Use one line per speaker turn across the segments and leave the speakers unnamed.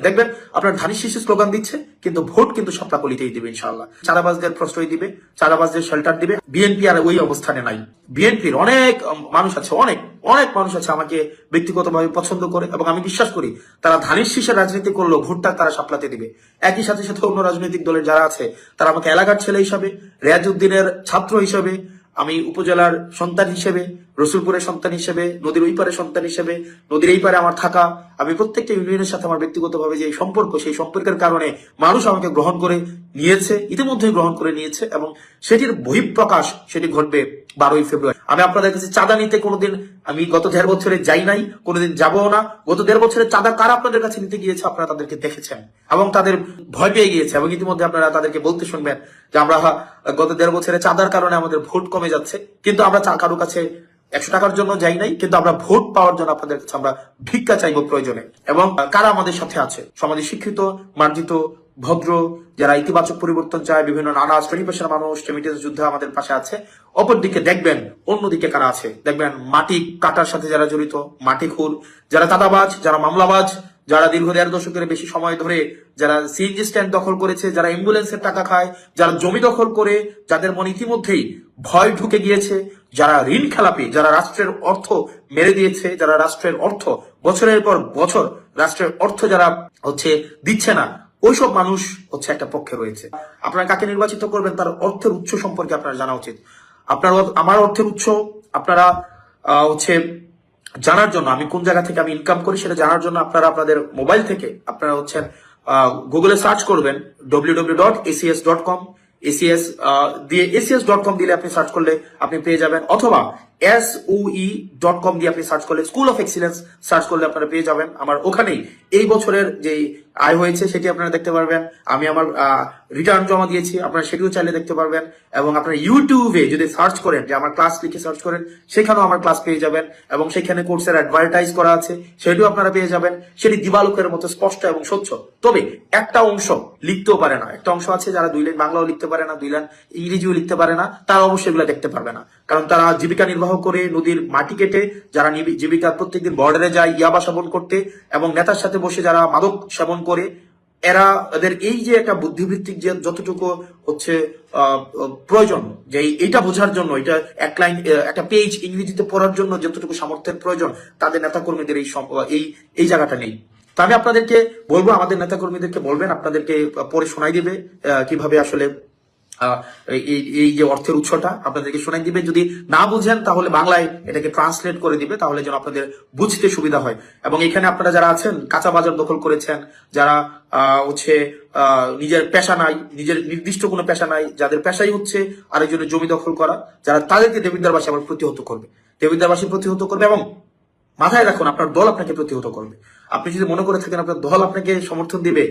দেখবেন আপনার ধানের শীষে স্লোগান দিচ্ছে, কিন্তু ভোট কিন্তু শাপলাকলিতেই দিবে ইনশাআল্লাহ। চাঁদাবাজদের প্রশ্রয় দিবে, চাঁদাবাজদের শেল্টার দিবে। বিএনপি আর ওই অবস্থানে নাই। বিএনপির অনেক মানুষ আছে, অনেক অনেক মানুষ আছে আমাকে ব্যক্তিগতভাবে পছন্দ করে, এবং আমি বিশ্বাস করি তারা ধানের শীষের রাজনীতি করলেও ভোটটা তারা শাপলাতে দিবে। একই সাথে সাথে অন্য রাজনৈতিক দলের যারা আছে তারা আমাকে এলাকার ছেলে হিসাবে, রেয়াজউদ্দিনের ছাত্র হিসাবে, আমি উপজেলার সন্তান হিসেবে, রসুলপুরের সন্তান হিসেবে, নদীর ওই পারে সন্তান হিসেবে, নদীর এই পারে আমার থাকা, আমি প্রত্যেকটা ইউনিয়নের সাথে আমার ব্যক্তিগতভাবে যে সম্পর্ক, সেই সম্পর্কের কারণে মানুষ আমাকে গ্রহণ করে নিয়েছে, ইতিমধ্যে গ্রহণ করে নিয়েছে, এবং সেটির বহিঃপ্রকাশ সেটি ঘটবে 12ই ফেব্রুয়ারি। আমি আপনাদের কাছে চাঁদা নিতে কোনোদিন, আমি গত 1.5 বছরে যাই নাই, কোনোদিন যাবো না। গত 1.5 বছরে চাঁদা কারা আপনাদের কাছে নিতে গিয়েছে আপনারা তাদেরকে দেখেছেন, এবং তাদের ভয় পেয়ে গিয়েছে, এবং ইতিমধ্যে আপনারা তাদেরকে বলতে শুনবেন যে আমরা গত 1.5 বছরে চাঁদার কারণে আমাদের ভোট কমে যাচ্ছে, কিন্তু আমরা কারো কাছে 100 টাকার জন্য যাই নাই, কিন্তু আমরা ভোট পাওয়ার জন্য আপনাদের কাছে আমরা ভিক্ষা চাইবো প্রয়োজনে। এবং কারা আমাদের সাথে আছে, সমাজে শিক্ষিত, মার্জিত, ভদ্র, যারা ইতিবাচক পরিবর্তন চায়, বিভিন্ন নানা শ্রেণী পেশার মানুষ রেমিটেন্স যুদ্ধে আমাদের পাশে আছে। অপরদিকে দেখবেন অন্যদিকে কারা আছে, দেখবেন মাটি কাটার সাথে যারা জড়িত, মাটি খুর, যারা চাঁদাবাজ, যারা মামলাবাজ, যারা দীর্ঘ 1.5 দশকের বেশি সময় ধরে যারা সিএনজি স্ট্যান্ড দখল করেছে, যারা অ্যাম্বুলেন্সের টাকা খায়, যারা জমি দখল করে, যাদের মনে ইতিমধ্যেই ভয় ঢুকে গিয়েছে, যারা ঋণ খেলাপি, যারা রাষ্ট্রের অর্থ মেরে দিয়েছে, যারা রাষ্ট্রের অর্থ বছরের পর বছর রাষ্ট্রের অর্থ যারা দিচ্ছে না, ওইসব মানুষ একটা পক্ষে রয়েছে। আপনারা কাকে নির্বাচিত করবেন তার অর্থের উৎস সম্পর্কে আপনার জানা উচিত। আপনার আমার অর্থের উৎস আপনারা জানার জন্য, আমি কোন জায়গা থেকে আমি ইনকাম করি সেটা জানার জন্য আপনারা আপনাদের মোবাইল থেকে আপনারা গুগলে সার্চ করবেন www.acs.com। এসিএস দিয়ে acs.com দিলে আপনি সার্চ করলে আপনি পেয়ে যাবেন, অথবা SOE.com দিয়ে আপনি সার্চ করলে, স্কুল অফ এক্সিলেন্স সার্চ করলে আপনারা পেয়ে যাবেন। আমার ওখানেই এই বছরের যে আয় হয়েছে সেটি আপনারা দেখতে পারবেন। আমি আমার রিটার্ন জমা দিয়েছি, আপনারা সেটিও চাইলে দেখতে পারবেন। এবং আপনারা ইউটিউবে যদি সার্চ করেন, যে আমার ক্লাস লিখে সার্চ করেন, সেখানেও আমার ক্লাস পেয়ে যাবেন, এবং সেখানে কোর্সের অ্যাডভার্টাইজ করা আছে, সেটিও আপনারা পেয়ে যাবেন। সেটি দিবালোকের মতো স্পষ্ট এবং স্বচ্ছ। তবে একটা অংশ লিখতেও পারে না, একটা অংশ আছে যারা 2 লাইন বাংলাও লিখতে পারে না, 2 লাইন ইংরেজিও লিখতে পারে না, তারা অবশ্যই এগুলো দেখতে পারবে না। কারণ তারা জীবিকা নির্বাহ করে নদীর মাটি কেটে, যারা জীবিকা প্রত্যেকদিন বর্ডারে যায় ইয়াবা সেবন করতে, এবং নেতার সাথে বসে যারা মাদক সেবন করে, এদের এই যে একটা বুদ্ধিবৃত্তিক যে যতটুকু প্রয়োজন, যে এইটা বোঝার জন্য, এটা এক লাইন একটা পেজ ইংরেজিতে পড়ার জন্য যতটুকু সামর্থ্যের প্রয়োজন, তাদের নেতাকর্মীদের এই জায়গাটা নেই। তো আমি আপনাদেরকে বলবো, আমাদের নেতাকর্মীদেরকে বলবেন, আপনাদেরকে পরে শোনাই দিবে কিভাবে আসলে এই যে অর্থের উৎসটা আপনাদেরকে শোনাই দিবে। যদি না বুঝেন তাহলে বাংলায় এটাকে ট্রান্সলেট করে দিবে, তাহলে যেন আপনাদের বুঝতে সুবিধা হয়। এবং এখানে আপনারা যারা আছেন, কাঁচা বাজার দখল করেছেন, যারা নিজের পেশা নাই, নিজের নির্দিষ্ট কোনো পেশা নাই, যাদের পেশাই আরেকজনের জমি দখল করা, যারা তাদেরকে দেবিদ্বারবাসী আবার প্রতিহত করবে, দেবিদ্বারবাসী প্রতিহত করবে। এবং মাথায় রাখুন, আপনার দল আপনাকে প্রতিহত করবে। আপনি যদি মনে করে থাকেন আপনার দল আপনাকে সমর্থন দিবে,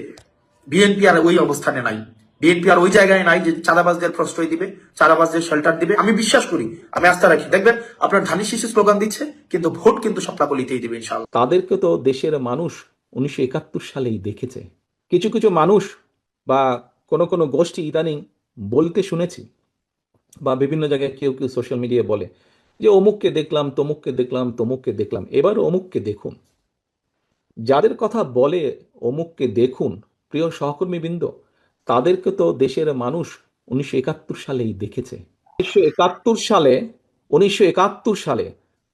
বিএনপি আর ওই অবস্থানে নাই, বিএনপি আর ওই জায়গায় নাই যে চাঁদাবাজদের প্রশ্রয় দিবে, চাঁদাবাজদের শেল্টার দিবে। আমি বিশ্বাস করি, আমি আস্থা রাখি, দেখবেন আপনার ধানের শীষে স্লোগান দিচ্ছে, কিন্তু ভোট কিন্তু শাপলাকলিতেই দিবে ইনশাআল্লাহ।
তাদেরকে তো দেশের মানুষ 1971 সালেই দেখেছে। কিছু কিছু মানুষ বা কোনো কোনো গোষ্ঠী ইদানিং বলতে শুনেছি, বা বিভিন্ন জায়গায় কেউ কেউ সোশ্যাল মিডিয়ায় বলে যে অমুককে দেখলাম, তমুককে দেখলাম, তমুককে দেখলাম। এবার অমুককে দেখুন। যাদের কথা বলে অমুককে দেখুন, প্রিয় সহকর্মীবৃন্দ, তাদেরকে তো দেশের মানুষ 1971 সালেই দেখেছে। 1971 সালে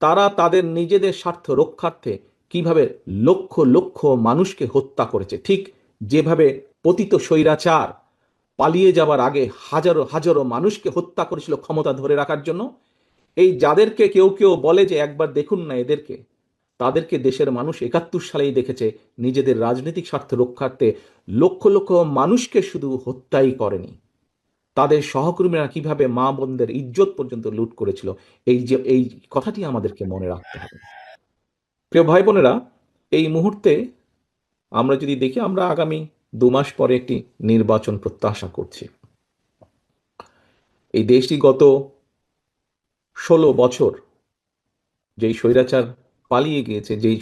তারা তাদের নিজেদের স্বার্থ রক্ষার্থে কিভাবে লক্ষ লক্ষ মানুষকে হত্যা করেছে, ঠিক যেভাবে পতিত স্বৈরাচার পালিয়ে যাবার আগে হাজারো হাজারো মানুষকে হত্যা করেছিল ক্ষমতা ধরে রাখার জন্য। এই যাদেরকে কেউ কেউ বলে যে একবার দেখুন না এদেরকে, তাদেরকে দেশের মানুষ 71 সালেই দেখেছে নিজেদের রাজনৈতিক স্বার্থ রক্ষার্থে লক্ষ লক্ষ মানুষকে শুধু হত্যাই করেনি, তাদের সহকর্মীরা কিভাবে মা বোনদের ইজ্জত পর্যন্ত লুট করেছিল। এই কথাটি আমাদেরকে মনে রাখতে হবে। প্রিয় ভাই বোনেরা, এই মুহূর্তে আমরা যদি দেখি, আমরা আগামী 2 মাস পরে একটি নির্বাচন প্রত্যাশা করছি। এই দেশটি গত 16 বছর যেই স্বৈরাচার পালিয়ে গিয়েছে, যেই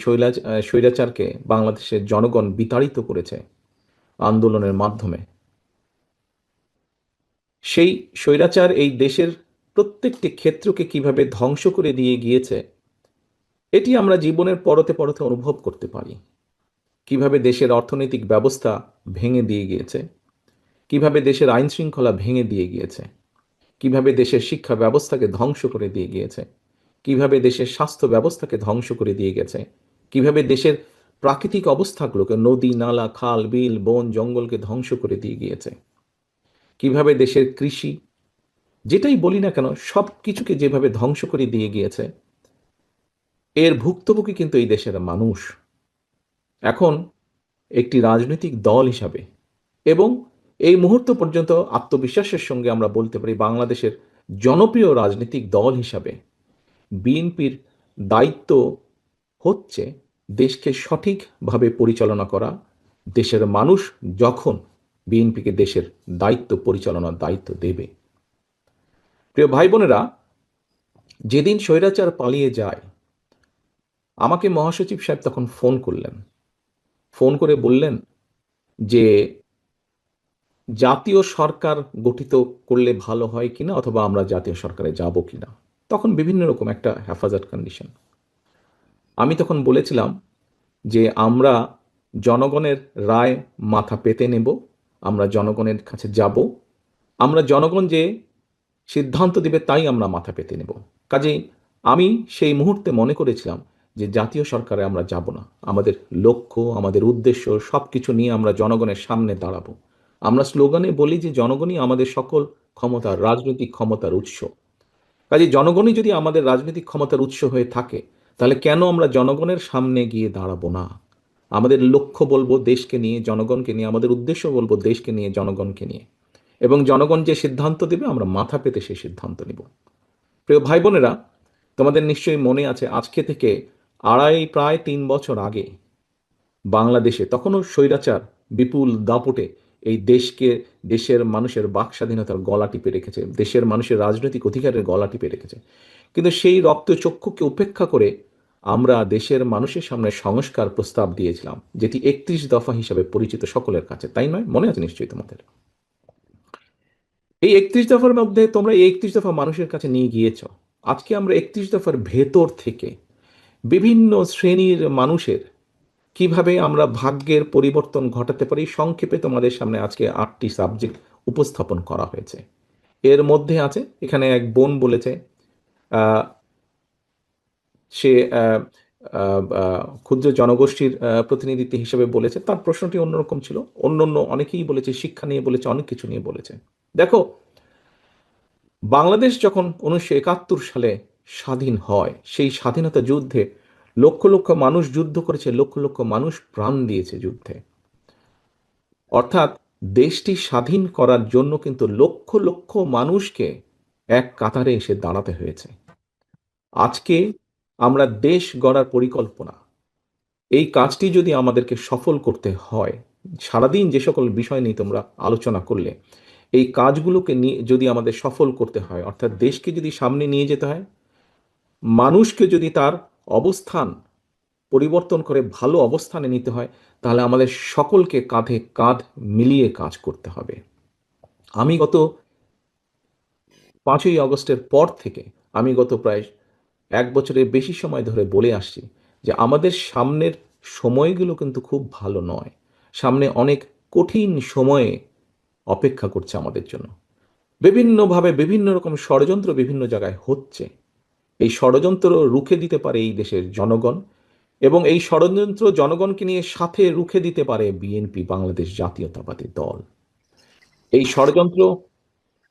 স্বৈরাচারকে বাংলাদেশের জনগণ বিতাড়িত করেছে আন্দোলনের মাধ্যমে, সেই স্বৈরাচার এই দেশের প্রত্যেকটি ক্ষেত্রকে কিভাবে ধ্বংস করে দিয়ে গিয়েছে, এটি আমরা জীবনের পরতে পরতে অনুভব করতে পারি। কিভাবে দেশের অর্থনৈতিক ব্যবস্থা ভেঙে দিয়ে গিয়েছে, কিভাবে দেশের আইন শৃঙ্খলা ভেঙে দিয়ে গিয়েছে, কিভাবে দেশের শিক্ষা ব্যবস্থাকে ধ্বংস করে দিয়ে গিয়েছে, কিভাবে দেশের স্বাস্থ্য ব্যবস্থাকে ধ্বংস করে দিয়ে গেছে, কিভাবে দেশের প্রাকৃতিক অবস্থাগুলোকে, নদী নালা খাল বিল বন জঙ্গলকে ধ্বংস করে দিয়ে গিয়েছে, কিভাবে দেশের কৃষি, যেটাই বলি না কেন সব কিছুকে যেভাবে ধ্বংস করে দিয়ে গিয়েছে, এর ভুক্তভোগী কিন্তু এই দেশের মানুষ। এখন একটি রাজনৈতিক দল হিসাবে এবং এই মুহূর্ত পর্যন্ত আত্মবিশ্বাসের সঙ্গে আমরা বলতে পারি বাংলাদেশের জনপ্রিয় রাজনৈতিক দল হিসাবে বিএনপির দায়িত্ব হচ্ছে দেশকে সঠিকভাবে পরিচালনা করা। দেশের মানুষ যখন বিএনপিকে দেশের দায়িত্ব পরিচালনার দায়িত্ব দেবে, প্রিয় ভাই বোনেরা, যেদিন স্বৈরাচার পালিয়ে যায় আমাকে মহাসচিব সাহেব তখন ফোন করলেন, ফোন করে বললেন যে জাতীয় সরকার গঠিত করলে ভালো হয় কিনা, অথবা আমরা জাতীয় সরকারে যাব কিনা। তখন বিভিন্ন রকম একটা হেফাজত কন্ডিশন। আমি তখন বলেছিলাম যে আমরা জনগণের রায় মাথা পেতে নেব, আমরা জনগণের কাছে যাব, আমরা জনগণ যে সিদ্ধান্ত দিবে তাই আমরা মাথা পেতে নেব। কাজেই আমি সেই মুহূর্তে মনে করেছিলাম যে জাতীয় সরকারে আমরা যাব না, আমাদের লক্ষ্য আমাদের উদ্দেশ্য সব কিছু নিয়ে আমরা জনগণের সামনে দাঁড়াবো। আমরা স্লোগানে বলি যে জনগণই আমাদের সকল ক্ষমতার, রাজনৈতিক ক্ষমতার উৎস। কাজে জনগণই যদি আমাদের রাজনৈতিক ক্ষমতার উৎস হয়ে থাকে, তাহলে কেন আমরা জনগণের সামনে গিয়ে দাঁড়াবো না? আমাদের লক্ষ্য বলবো দেশকে নিয়ে, জনগণকে নিয়ে, আমাদের উদ্দেশ্য বলবো দেশকে নিয়ে, জনগণকে নিয়ে, এবং জনগণ যে সিদ্ধান্ত দেবে আমরা মাথা পেতে সেই সিদ্ধান্ত নিব। প্রিয় ভাই বোনেরা, তোমাদের নিশ্চয়ই মনে আছে আজকে থেকে প্রায় 3 বছর আগে বাংলাদেশে তখনও স্বৈরাচার বিপুল দাপটে এই দেশকে, দেশের মানুষের বাক স্বাধীনতার গলা টিপে রেখেছে, দেশের মানুষের রাজনৈতিক অধিকারের গলা টিপে রেখেছে। কিন্তু সেই রক্তচক্ষুকে উপেক্ষা করে আমরা দেশের মানুষের সামনে সংস্কার প্রস্তাব দিয়েছিলাম, যেটি 31 দফা হিসাবে পরিচিত সকলের কাছে, তাই নয়? মনে আছে নিশ্চয়ই তোমাদের। এই 31 দফার মধ্যে তোমরা এই 31 দফা মানুষের কাছে নিয়ে গিয়েছ। আজকে আমরা 31 দফার ভেতর থেকে বিভিন্ন শ্রেণীর মানুষের কিভাবে আমরা ভাগ্যের পরিবর্তন ঘটাতে পারি সংক্ষেপে তোমাদের সামনে আজকে 8টি সাবজেক্ট উপস্থাপন করা হয়েছে। এর মধ্যে আছে, এখানে এক বোন বলেছে আহ, সে ক্ষুদ্র জনগোষ্ঠীর প্রতিনিধিত্ব হিসেবে বলেছে, তার প্রশ্নটি অন্যরকম ছিল। অন্য অনেকেই বলেছে, শিক্ষা নিয়ে বলেছে, অনেক কিছু নিয়ে বলেছে। দেখো, বাংলাদেশ যখন 1971 সালে স্বাধীন হয়, সেই স্বাধীনতা যুদ্ধে লক্ষ লক্ষ মানুষ যুদ্ধ করেছে, লক্ষ লক্ষ মানুষ প্রাণ দিয়েছে যুদ্ধে। অর্থাৎ দেশটি স্বাধীন করার জন্য কিন্তু লক্ষ লক্ষ মানুষকে এক কাতারে এসে দাঁড়াতে হয়েছে। আজকে আমরা দেশ গড়ার পরিকল্পনা, এই কাজটি যদি আমাদেরকে সফল করতে হয়, সারাদিন যে সকল বিষয় নিয়ে তোমরা আলোচনা করলে, এই কাজগুলোকে নিয়ে যদি আমাদের সফল করতে হয়, অর্থাৎ দেশকে যদি সামনে নিয়ে যেতে হয়, মানুষকে যদি তার অবস্থান পরিবর্তন করে ভালো অবস্থানে নিতে হয়, তাহলে আমাদের সকলকে কাঁধে কাঁধ মিলিয়ে কাজ করতে হবে। আমি গত 5ই আগস্টের পর থেকে আমি গত প্রায় 1 বছরের বেশি সময় ধরে বলে আসছি যে আমাদের সামনের সময়গুলো কিন্তু খুব ভালো নয়। সামনে অনেক কঠিন সময়ে অপেক্ষা করছে আমাদের জন্য। বিভিন্নভাবে বিভিন্ন রকম ষড়যন্ত্র বিভিন্ন জায়গায় হচ্ছে। এই ষড়যন্ত্র রুখে দিতে পারে এই দেশের জনগণ, এবং এই ষড়যন্ত্র জনগণকে নিয়ে সাথে রুখে দিতে পারে বিএনপি, বাংলাদেশ জাতীয়তাবাদী দল। এই ষড়যন্ত্র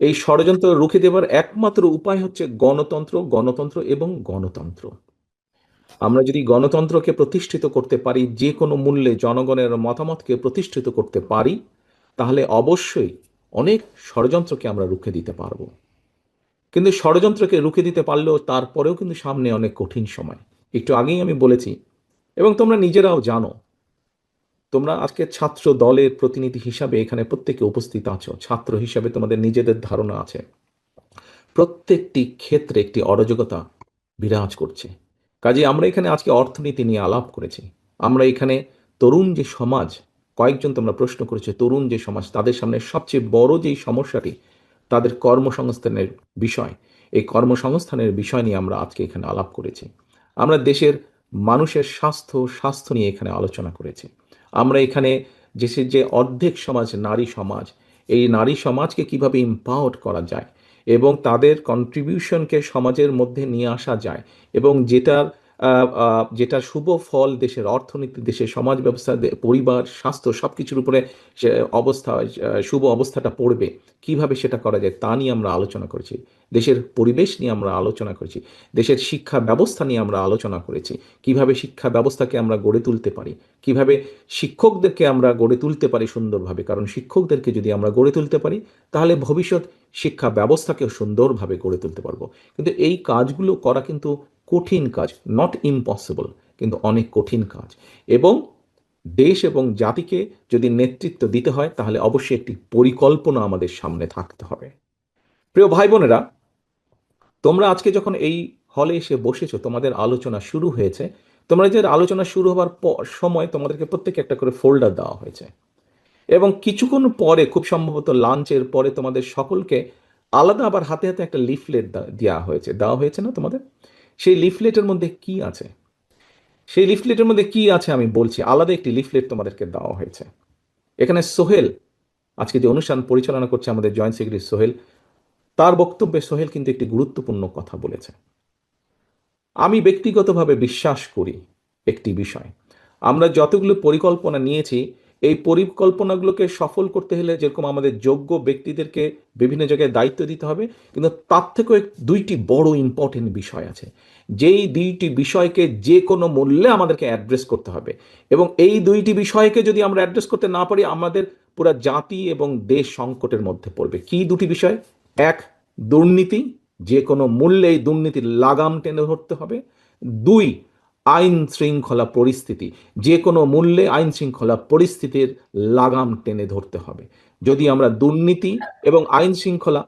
এই ষড়যন্ত্র রুখে দেবার একমাত্র উপায় হচ্ছে গণতন্ত্র, গণতন্ত্র এবং গণতন্ত্র। আমরা যদি গণতন্ত্রকে প্রতিষ্ঠিত করতে পারি, যে কোনো মূল্যে জনগণের মতামতকে প্রতিষ্ঠিত করতে পারি, তাহলে অবশ্যই অনেক ষড়যন্ত্রকে আমরা রুখে দিতে পারবো। কিন্তু ষড়যন্ত্রকে রুখে দিতে পারলেও তারপরেও কিন্তু সামনে অনেক কঠিন সময়। একটু আগেই আমি বলেছি, এবং তোমরা নিজেরাও জানো, তোমরা আজকে ছাত্র দলের প্রতিনিধি হিসাবে এখানে প্রত্যেকে উপস্থিত আছো, ছাত্র হিসাবে তোমাদের নিজেদের ধারণা আছে, প্রত্যেকটি ক্ষেত্রে একটি অরাজকতা বিরাজ করছে। কাজে আমরা এখানে আজকে অর্থনীতি নিয়ে আলাপ করেছি, আমরা এখানে তরুণ যে সমাজ, কয়েকজন তোমরা প্রশ্ন করেছো, তরুণ যে সমাজ তাদের সামনে সবচেয়ে বড় যেই সমস্যাটি তাদের কর্মসংস্থানের বিষয়, এই কর্মসংস্থানের বিষয় নিয়ে আমরা আজকে এখানে আলাপ করেছি। আমরা দেশের মানুষের স্বাস্থ্য নিয়ে এখানে আলোচনা করেছি। আমরা এখানে দেশের যে অর্ধেক সমাজ নারী সমাজ, এই নারী সমাজকে কিভাবে এম্পাওয়ার করা যায় এবং তাদের কন্ট্রিবিউশনকে সমাজের মধ্যে নিয়ে আসা যায় এবং যেটার শুভ ফল দেশের অর্থনীতি, দেশের সমাজ ব্যবস্থা, পরিবার, স্বাস্থ্য সবকিছুর উপরে সে অবস্থা, শুভ অবস্থাটা পড়বে, কিভাবে সেটা করা যায় তা নিয়ে আমরা আলোচনা করেছি। দেশের পরিবেশ নিয়ে আমরা আলোচনা করেছি, দেশের শিক্ষা ব্যবস্থা নিয়ে আমরা আলোচনা করেছি, কিভাবে শিক্ষা ব্যবস্থাকে আমরা গড়ে তুলতে পারি, কিভাবে শিক্ষকদেরকে আমরা গড়ে তুলতে পারি সুন্দরভাবে, কারণ শিক্ষকদেরকে যদি আমরা গড়ে তুলতে পারি তাহলে ভবিষ্যৎ শিক্ষা ব্যবস্থাকেও সুন্দরভাবে গড়ে তুলতে পারবো। কিন্তু এই কাজগুলো করা কিন্তু কঠিন কাজ, নট ইম্পসিবল, কিন্তু অনেক কঠিন কাজ। এবং দেশ এবং জাতিকে যদি নেতৃত্ব দিতে হয় তাহলে অবশ্যই একটি পরিকল্পনা আমাদের সামনে থাকতে হবে। প্রিয় ভাই বোনেরা, তোমরা আজকে যখন এই হলে এসে বসেছো, তোমাদের আলোচনা শুরু হয়েছে, তোমরা যে আলোচনা শুরু হবার সময় তোমাদেরকে প্রত্যেকে একটা করে ফোল্ডার দেওয়া হয়েছে এবং কিছুক্ষণ পরে, খুব সম্ভবত লাঞ্চের পরে, তোমাদের সকলকে আলাদা আবার হাতে হাতে একটা লিফলেট দেওয়া হয়েছে না তোমাদের? সেই লিফলেটের মধ্যে কি আছে? সেই লিফলেটের মধ্যে কি আছে আমি বলছি। আলাদা একটি লিফলেট তোমাদেরকে দেওয়া হয়েছে। এখানে সোহেল, আজকে যে অনুষ্ঠান পরিচালনা করছে আমাদের জয়েন্ট সেক্রেটারি সোহেল, তার বক্তব্যে সোহেল কিন্তু একটি গুরুত্বপূর্ণ কথা বলেছে। আমি ব্যক্তিগতভাবে বিশ্বাস করি একটি বিষয়, আমরা যতগুলো পরিকল্পনা নিয়েছি, এই পরিকল্পনাগুলোকে সফল করতে হলে যেরকম আমাদের যোগ্য ব্যক্তিদেরকে বিভিন্ন জায়গায় দায়িত্ব দিতে হবে, কিন্তু তার থেকেও দুইটি বড় ইম্পর্টেন্ট বিষয় আছে, যেই দুইটি বিষয়কে যে কোনো মূল্যে আমাদেরকে অ্যাড্রেস করতে হবে। এবং এই দুইটি বিষয়কে যদি আমরা অ্যাড্রেস করতে না পারি, আমাদের পুরো জাতি এবং দেশ সংকটের মধ্যে পড়বে। কি দুটি বিষয়? এক, দুর্নীতি, যে কোনো মূল্যে এই দুর্নীতির লাগাম টেনে ধরতে হবে। দুই, আইন শৃঙ্খলা পরিস্থিতি, যে কোনো মূল্যে আইন শৃঙ্খলা পরিস্থিতির লাগাম টেনে ধরতে হবে। যদি আমরা দুর্নীতি এবং আইন শৃঙ্খলা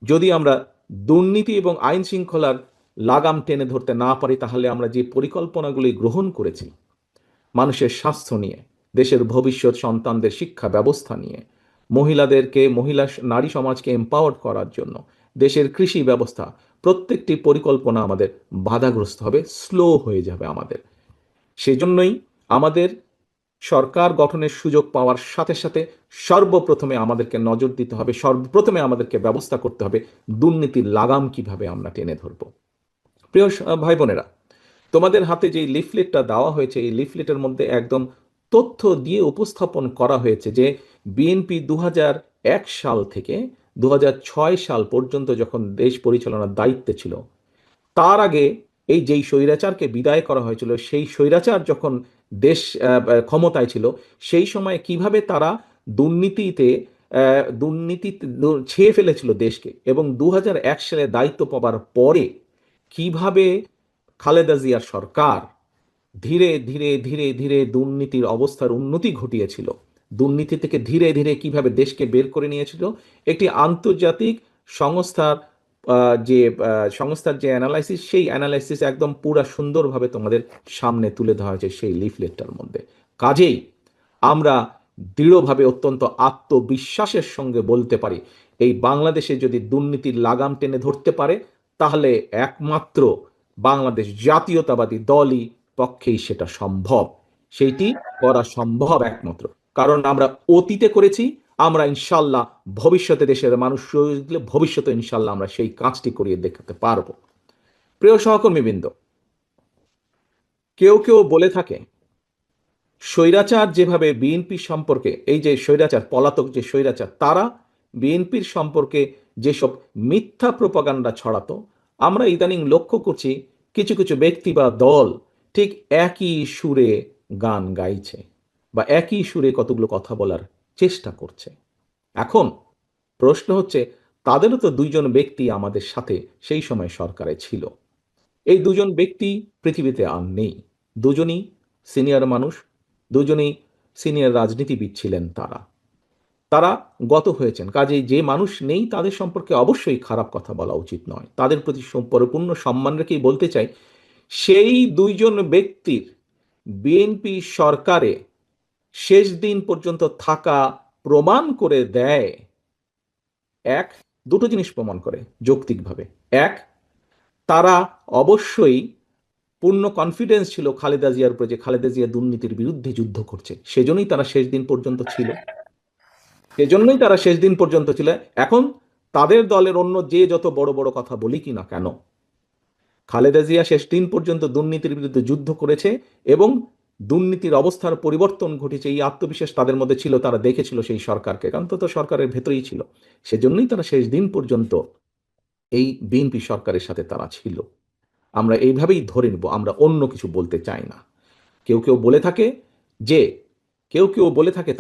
যদি আমরা দুর্নীতি এবং আইন শৃঙ্খলার লাগাম টেনে ধরতে না পারি, তাহলে আমরা যে পরিকল্পনাগুলি গ্রহণ করেছি মানুষের স্বাস্থ্য নিয়ে, দেশের ভবিষ্যৎ সন্তানদের শিক্ষা ব্যবস্থা নিয়ে, নারী সমাজকে এম্পাওয়ার করার জন্য, দেশের কৃষি ব্যবস্থা, প্রত্যেকটি পরিকল্পনা আমাদের বাধাগ্রস্ত হবে, স্লো হয়ে যাবে আমাদের। সেজন্যই আমাদের সরকার গঠনের সুযোগ পাওয়ার সাথে সাথে সর্বপ্রথমে আমাদেরকে নজর দিতে হবে, সর্বপ্রথমে আমাদেরকে ব্যবস্থা করতে হবে দুর্নীতির লাগাম কিভাবে আমরা টেনে ধরব। প্রিয় ভাই বোনেরা, তোমাদের হাতে যে লিফলেটটা দেওয়া হয়েছে, এই লিফলেটের মধ্যে একদম তথ্য দিয়ে উপস্থাপন করা হয়েছে যে বিএনপি 2001 সাল থেকে 2006 সাল পর্যন্ত যখন দেশ পরিচালনার দায়িত্বে ছিল, তার আগে এই যেই স্বৈরাচারকে বিদায় করা হয়েছিল, সেই স্বৈরাচার যখন দেশ ক্ষমতায় ছিল, সেই সময় কিভাবে তারা দুর্নীতিতে ছেয়ে ফেলেছিল দেশকে, এবং 2001 সালে দায়িত্ব পাবার পরে কিভাবে খালেদা জিয়ার সরকার ধীরে ধীরে ধীরে ধীরে দুর্নীতির অবস্থার উন্নতি ঘটিয়েছিল, দুর্নীতি থেকে ধীরে ধীরে কিভাবে দেশকে বের করে নিয়েছিল। একটি আন্তর্জাতিক সংস্থার যে অ্যানালাইসিস, সেই অ্যানালাইসিস একদম পুরা সুন্দরভাবে তোমাদের সামনে তুলে ধরা হয়েছে সেই লিফলেটটার মধ্যে। কাজেই আমরা দৃঢ়ভাবে, অত্যন্ত আত্মবিশ্বাসের সঙ্গে বলতে পারি, এই বাংলাদেশে যদি দুর্নীতির লাগাম টেনে ধরতে পারে, তাহলে একমাত্র বাংলাদেশ জাতীয়তাবাদী দলই পক্ষেই সেটা সম্ভব। সেইটি করা সম্ভব একমাত্র, কারণ আমরা অতীতে করেছি, আমরা ইনশাল্লাহ ভবিষ্যতে দেশের মানুষ ভবিষ্যতে ইনশাল্লাহ আমরা সেই কাজটি করিয়ে দেখাতে পারবো। প্রিয় সহকর্মীবৃন্দ, কেউ কেউ বলে থাকে স্বৈরাচার যেভাবে বিএনপি সম্পর্কে, এই যে স্বৈরাচার, পলাতক যে স্বৈরাচার, তারা বিএনপির সম্পর্কে যেসব মিথ্যা প্রপাগান্ডা ছড়াতো, আমরা ইদানিং লক্ষ্য করছি কিছু কিছু ব্যক্তি বা দল ঠিক একই সুরে গান গাইছে বা একই সুরে কতগুলো কথা বলার চেষ্টা করছে। এখন প্রশ্ন হচ্ছে, তাদেরও তো দুইজন ব্যক্তি আমাদের সাথে সেই সময় সরকারে ছিল। এই দুজন ব্যক্তি পৃথিবীতে আর নেই। দুজনই সিনিয়র মানুষ, দুজনেই সিনিয়র রাজনীতিবিদ ছিলেন। তারা তারা গত হয়েছেন। কাজেই যে মানুষ নেই তাদের সম্পর্কে অবশ্যই খারাপ কথা বলা উচিত নয়। তাদের প্রতি পরিপূর্ণ সম্মান রেখেই বলতে চাই, সেই দুইজন ব্যক্তির বিএনপি সরকারে শেষ দিন পর্যন্ত থাকা প্রমাণ করে দেয় দুটো জিনিস প্রমাণ করে যৌক্তিকভাবে। এক, তারা অবশ্যই পূর্ণ কনফিডেন্স ছিল খালেদা জিয়ার উপরে যে খালেদা জিয়া দুর্নীতির বিরুদ্ধে যুদ্ধ করছে, সেজন্যই তারা শেষ দিন পর্যন্ত ছিল। সেজন্যই তারা শেষ দিন পর্যন্ত ছিল। এখন তাদের দলের অন্য যে যত বড় বড় কথা বলি কি না কেন, খালেদা জিয়া শেষ দিন পর্যন্ত দুর্নীতির বিরুদ্ধে যুদ্ধ করেছে এবং দুর্নীতির অবস্থার পরিবর্তন ঘটেছে, এই আত্মবিশ্বাস তাদের মধ্যে ছিল। তারা দেখেছিল সেই সরকারকে, কারণ তো সরকারের ভেতরেই ছিল। সেজন্যই তারা শেষ দিন পর্যন্ত এই বিএনপি সরকারের সাথে তারা ছিল। আমরা এইভাবেই ধরে নেব, আমরা অন্য কিছু বলতে চাই না। কেউ কেউ বলে থাকে যে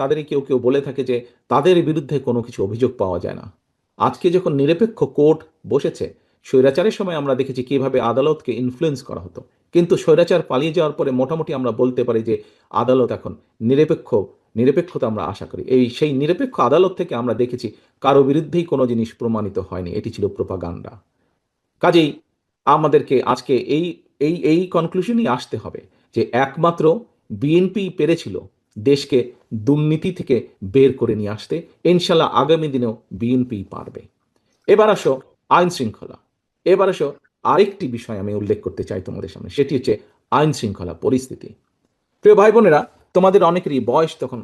তাদেরই কেউ কেউ বলে থাকে যে তাদের বিরুদ্ধে কোনো কিছু অভিযোগ পাওয়া যায় না। আজকে যখন নিরপেক্ষ কোর্ট বসেছে, স্বৈরাচারের সময় আমরা দেখেছি কিভাবে আদালতকে ইনফ্লুয়েন্স করা হতো, কিন্তু স্বৈরাচার পালিয়ে যাওয়ার পরে মোটামুটি আমরা বলতে পারি যে আদালত এখন নিরপেক্ষতা আমরা আশা করি। সেই নিরপেক্ষ আদালত থেকে আমরা দেখেছি কারো বিরুদ্ধেই কোনো জিনিস প্রমাণিত হয়নি, এটি ছিল প্রোপাগান্ডা। কাজেই আমাদেরকে আজকে এই এই এই কনক্লুশনই আসতে হবে যে একমাত্র বিএনপি পেরেছিল দেশকে দুর্নীতি থেকে বের করে নিয়ে আসতে। ইনশাল্লাহ আগামী দিনেও বিএনপি পারবে। এবার আসো আইন শৃঙ্খলা। এবার আসো আরেকটি বিষয় আমি উল্লেখ করতে চাই তোমাদের সামনে, সেটি হচ্ছে আইন শৃঙ্খলা পরিস্থিতি। প্রিয় ভাই বোনেরা, তোমাদের অনেকেরই বয়স তখন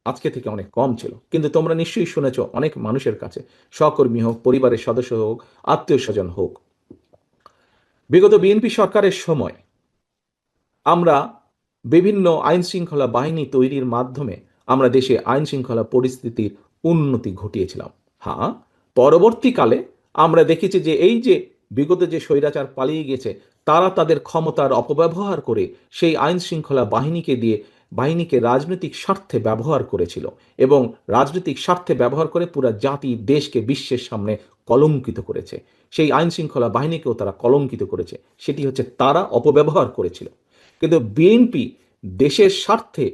আজকে থেকে অনেক কম ছিল, কিন্তু তোমরা নিশ্চয়ই শুনেছ অনেক মানুষের কাছে, সহকর্মী হোক, পরিবারের সদস্য হোক, আত্মীয় স্বজন হোক, বিগত বিএনপি সরকারের সময় আমরা বিভিন্ন আইন শৃঙ্খলা বাহিনী তৈরির মাধ্যমে আমরা দেশে আইন শৃঙ্খলা পরিস্থিতির উন্নতি ঘটিয়েছিলাম। হ্যাঁ, পরবর্তীকালে আমরা দেখেছি যে এই যে বিগত যে স্বৈরাচার পালিয়ে গেছে, তারা তাদের ক্ষমতার অপব্যবহার করে সেই আইন শৃঙ্খলা বাহিনীকে রাজনৈতিক স্বার্থে ব্যবহার করেছিল এবং রাজনৈতিক স্বার্থে ব্যবহার করে পুরো জাতি দেশকে বিশ্বের সামনে কলঙ্কিত করেছে। সেই আইন শৃঙ্খলা বাহিনীকেও তারা কলঙ্কিত করেছে, সেটি হচ্ছে তারা অপব্যবহার করেছিল। কিন্তু বিএনপি দেশের স্বার্থে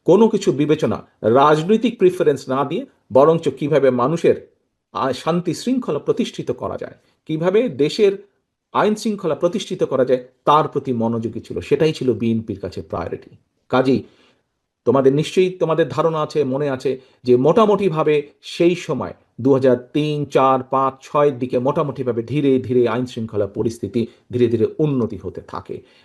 কোনো কিছু বিবেচনা, রাজনৈতিক প্রিফারেন্স না দিয়ে বরঞ্চ কিভাবে মানুষের শান্তি শৃঙ্খলা প্রতিষ্ঠিত করা যায়, কিভাবে দেশের আইন শৃঙ্খলা প্রতিষ্ঠিত করা যায়, তার প্রতি মনোযোগী ছিল। সেটাই ছিল বিএনপির কাছে প্রায়োরিটি। কাজেই তোমাদের নিশ্চয়ই তোমাদের ধারণা আছে, মনে আছে যে মোটামুটিভাবে সেই সময় 2003, 4, 5, 6 দিকে মোটামুটিভাবে ধীরে ধীরে আইন শৃঙ্খলা পরিস্থিতি ধীরে ধীরে উন্নতি হতে থাকে।